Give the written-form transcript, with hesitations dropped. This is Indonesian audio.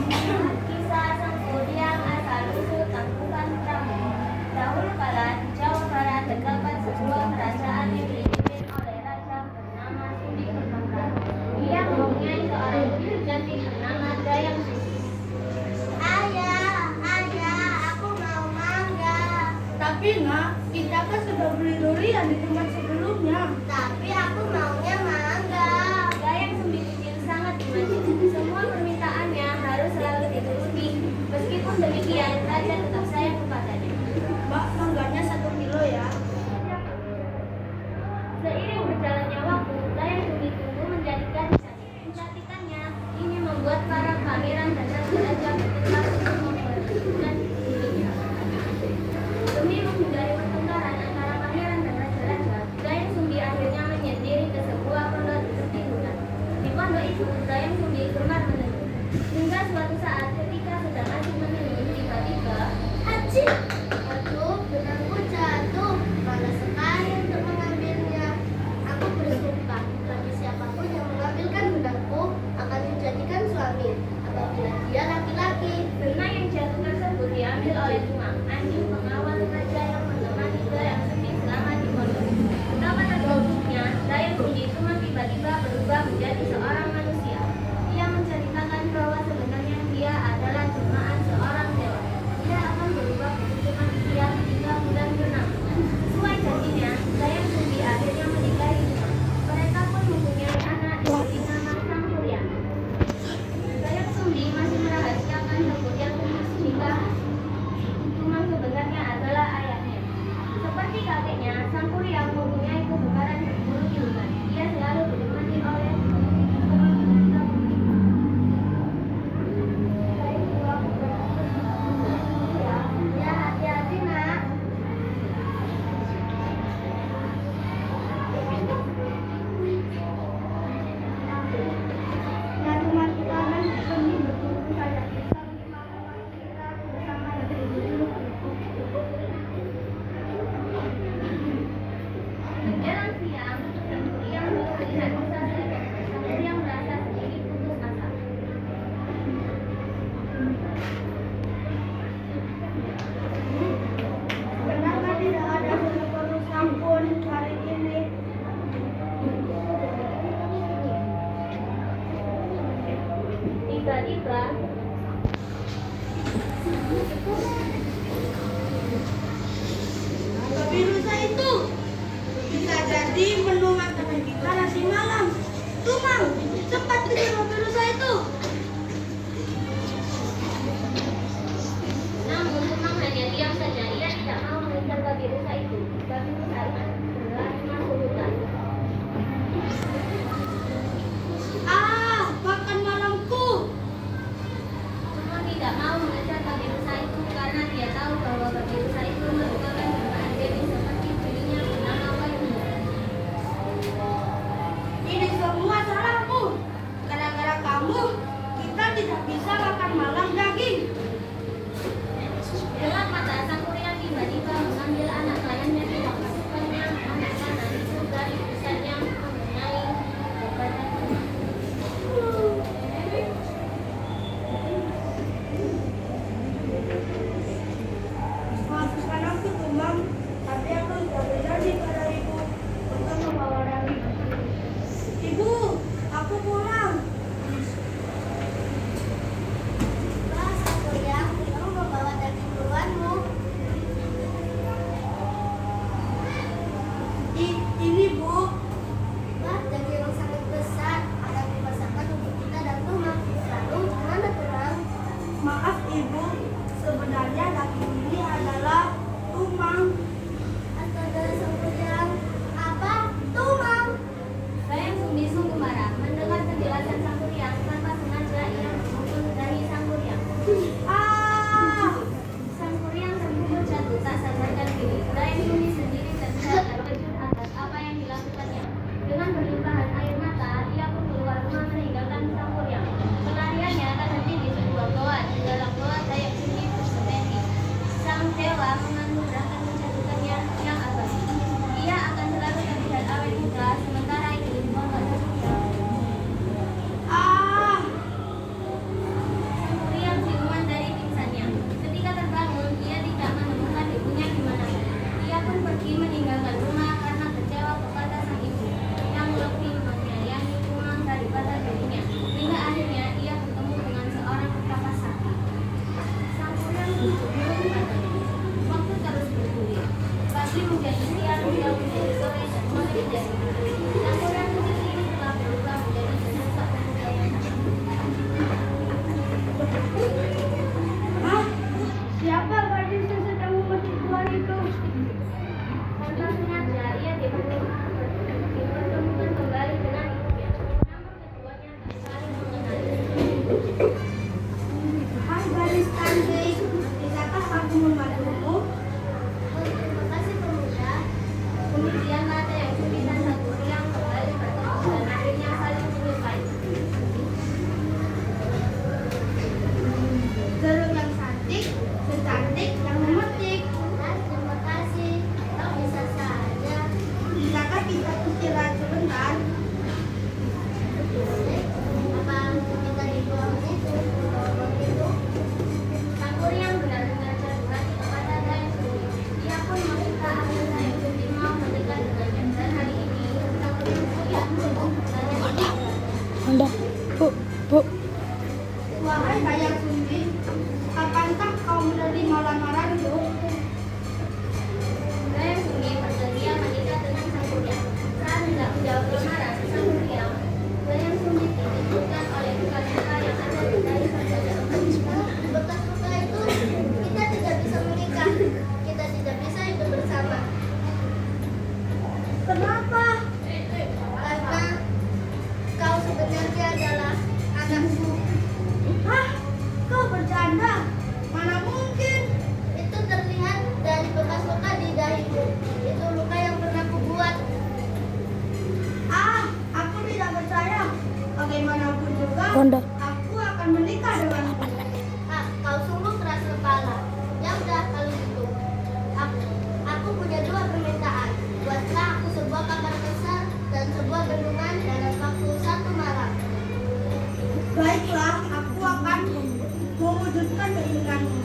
Kisah sang kuryang asal-usul Tangkuban Perahu. Dahulu kala di Jawa Barat terdapat sebuah kerajaan yang dipimpin oleh raja bernama Sumbi Kembang. Ia mempunyai seorang putri cantik bernama Dayang Sumbi. Ayah, aku mau mangga. Tapi nak, kita kan sudah beli durian di tempat sebelumnya. Tapi aku maunya mangga. Dayang Sumbi kecil sangat dimanja. Semua permintaannya harus selalu dituruti. Meskipun demikian, raja tetap sayang kepadanya. Mbak, mangganya 1 kilo ya. Seiring berjalannya waktu, Dayang Sumbi tumbuh menjadi gadis cantik. Kecantikannya ini membuat para pangeran dan raja-raja bertekad untuk memperhatikan dirinya. Demi menghindari pertengkaran antara pangeran dan raja-raja, Dayang Sumbi akhirnya menyendiri ke sebuah pondok di tepi hutan. Di pondok itu, Dayang Sumbi gemar menenun. Hingga suatu saat ketika sedang asik menenun, tiba-tiba, Haji, aduh, benangku jatuh. Malas sekali untuk mengambilnya. Aku bersumpah, bagi siapapun yang mengambilkan benangku akan dijadikan suami. Apabila dia laki-laki. benang yang jatuh tersebut diambil oleh Tumang, anjing pengawal raja yang menemani Dayang Sumbi selama di pondok. Betapa terkejutnya, Dayang Sumbi Tumang tiba-tiba berubah menjadi seorang manusia. Ia menceritakan bahwa sebenarnya dia adalah jelmaan seorang dewa. Dia akan berubah menjadi manusia ketika bulan purnama. Sesuai janjinya, Dayang Sumbi akhirnya menikahi Tumang. Mereka pun mempunyai anak diberi nama Sang Kuryang. Dayang Sumbi masih merahasiakan Sang Kuryang jika Tumang sebenarnya adalah ayahnya. Seperti kakeknya, Sang Kuryang mempunyai kegemaran berburu di hutan. Ia selalu ditemani oleh Ya, hati-hati nak. Ya teman kita kan seni berburu saja. Kita melakukan kita bersama dari dulu. menjelang siang. Sang Kuryang belum melihat Musa Selekeh. Sang Kuryang merasa sendiri putus asa. Kenapa tidak ada seekor sampun hari ini? Tiba-tiba, Babi rusa itu bisa jadi menu makanan kita nasi malam. Tumang, cepat kejar babi rusa itu. namun Tumang hanya diam saja. Ia tidak mau mengejar babi rusa itu. Babi rusa berlari masuk hutan. Makan malamku. Tumang tidak mau mengejar babi rusa itu karena dia tahu bahwa babi rusa itu merupakan jelmaan dewi seperti dirinya bernama Wairunga. Ini semua salahmu. Gara-gara kamu, kita tidak bisa makan malam daging. Gelap mata Sang Kuryang tiba-tiba mengambil anak layannya di memasukkannya anak kanan itu dari pusatnya mengenai badannya. Maafkan aku, Tumang. Tapi aku sudah berjanji pada ibu untuk membawa daging. Ibu, aku pulang. Wah, Sang Kuryang, kamu membawa daging buruanmu. Ini bu, Wah, daging yang sangat besar. Akan dipasarkan untuk kita dan Tumang. Lalu, mana Tumang? maaf ibu. Sebenarnya daging ini adalah Tumang. Astaga, Sang Kuryang. Apa? Tumang. Dayang Sumbi sungguh marah mendengar penjelasan Sang Kuryang. Tanpa sengaja ia memukul dahi Sang Kuryang. Sang Kuryang terpukul jatuh tak sadarkan diri. Dayang Sumbi sendiri terkejut terkejut atas apa yang dilakukannya. Dengan berlimpahan air mata, ia pun keluar rumah meninggalkan Sang Kuryang. Pelariannya terhenti di sebuah goa. Di dalam goa Dayang Sumbi bersemedi. Dayang Sumbi, kapankah kau menerima lamaranku? Dayang Sumbi bersedia menikah dengan sang pria. Saat hendak menjawab lamaran sang pria, Dayang Sumbi dikejutkan oleh duka-duka yang ada di dari saudara. Di bekas luka itu, kita tidak bisa menikah. Kita tidak bisa hidup bersama. Kenapa? Karena kau sebenarnya adalah anakku. Hah? Kau bercanda? Mana mungkin? Itu terlihat dari bekas luka di dahimu. Itu luka yang pernah kubuat. Ah, aku tidak percaya. Bagaimanapun juga, aku akan menikah denganmu. Ah, kau sungguh keras kepala. Ya udah kalau gitu. Aku punya dua permintaan. Buatlah aku sebuah kamar besar dan sebuah bendungan dalam waktu 1 malam. Baiklah, aku akan mewujudkan keinginanmu.